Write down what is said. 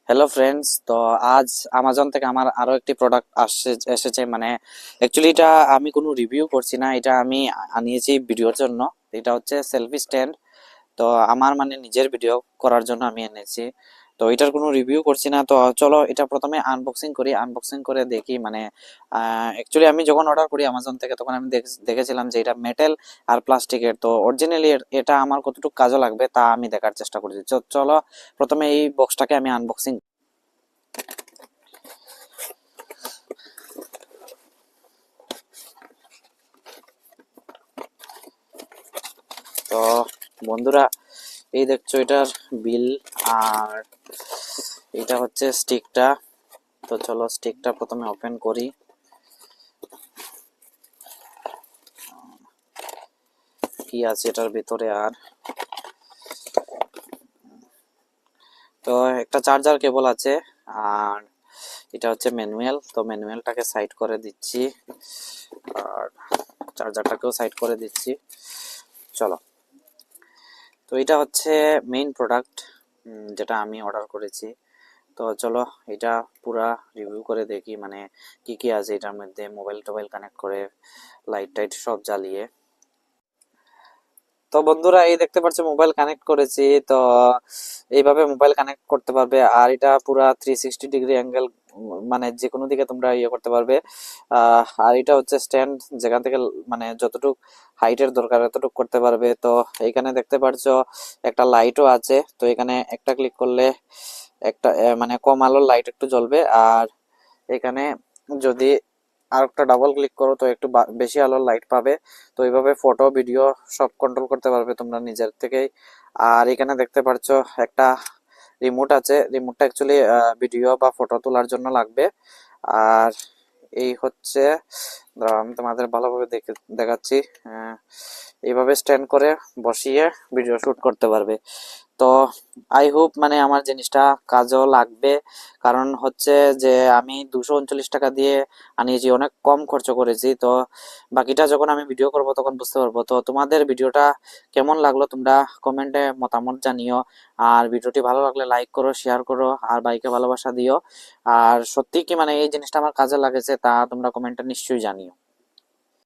Hello friends, তো আজ Amazon থেকে আমার আরো একটি প্রোডাক্ট এসেছে। মানে অ্যাকচুয়ালি এটা আমি কোনো রিভিউ করছি না, এটা আমি আনিয়েছি ভিডিওর জন্য। এটা হচ্ছে সেলফি স্ট্যান্ড। তো আমার মানে নিজের ভিডিও করার জন্য আমি এনেছি। তো এটার কোনো রিভিউ করছি না, তো চলো এটা প্রথমে আনবক্সিং করি। আনবক্সিং করে দেখি মানে অ্যাকচুয়ালি আমি যখন অর্ডার করি আমাজন থেকে তখন আমি দেখেছিলাম যে এটা মেটাল আর প্লাস্টিকের। তো অরিজিনালি এটা আমার কতটুকু কাজে লাগবে তা আমি দেখার চেষ্টা করছি। চলো প্রথমে এই বক্সটাকে আমি আনবক্সিং। তো বন্ধুরা, এই দেখছো এটার বিল, আর এটা হচ্ছে স্টিকটা। তো চলো স্টিকটা প্রথমে ওপেন করি। কি আছে এটার ভিতরে? আর তো একটা চার্জার কেবল আছে, আর এটা হচ্ছে ম্যানুয়াল। তো ম্যানুয়ালটাকে সাইড করে দিচ্ছি, আর চার্জারটাকেও সাইড করে দিচ্ছি। চলো, তো এটা হচ্ছে মেইন প্রোডাক্ট যেটা আমি অর্ডার করেছি। তো চলো এটা পুরা রিভিউ করে দেখি, মানে কি কি আছে এটার মধ্যে। মোবাইল টোবাইল কানেক্ট করে, লাইট টাইট সব জ্বালিয়ে। তো বন্ধুরা, এই দেখতে পাচ্ছ মোবাইল কানেক্ট করেছি। তো এইভাবে মোবাইল কানেক্ট করতে পারবে, আর এটা পুরা 360 ডিগ্রি অ্যাঙ্গেল, মানে যে কোনো দিকে তোমরা ইয়ে করতে পারবে। আর এটা হচ্ছে স্ট্যান্ড, যেখান থেকে মানে যতটুক হাইটের দরকার এতটুকু করতে পারবে। তো এখানে দেখতে পাচ্ছ একটা লাইটও আছে। তো এখানে একটা ক্লিক করলে একটা মানে কম আলোর লাইট একটু জ্বলবে, আর এখানে যদি আর একটা ডাবল ক্লিক করো তো একটু বেশি আলোর লাইট পাবে। তো এইভাবে ফটো ভিডিও সব কন্ট্রোল করতে পারবে তোমরা নিজের থেকেই। আর এখানে দেখতে পাচ্ছ একটা রিমোট আছে। রিমোটটা অ্যাকচুয়ালি ভিডিও বা ফটো তোলার জন্য লাগবে। আর এই হচ্ছে, দাঁড়াও আমি তোমাদের ভালোভাবে দেখাচ্ছি। আহ, এইভাবে স্ট্যান্ড করে বসিয়ে ভিডিও শুট করতে পারবে। তো আই হোপ মানে আমার জিনিসটা কাজও লাগবে, কারণ হচ্ছে যে আমি 239 টাকা দিয়ে আনিয়েছি, অনেক কম খরচ করেছি। তো বাকিটা যখন আমি ভিডিও করব তখন বুঝতে পারবো। তো তোমাদের ভিডিওটা কেমন লাগলো তোমরা কমেন্টে মতামত জানিও। আর ভিডিওটি ভালো লাগলে লাইক করো, শেয়ার করো, আর ভাইকে ভালোবাসা দিও। আর সত্যি কি মানে এই জিনিসটা আমার কাজে লাগেছে তা তোমরা কমেন্টে নিশ্চয়ই জানিও।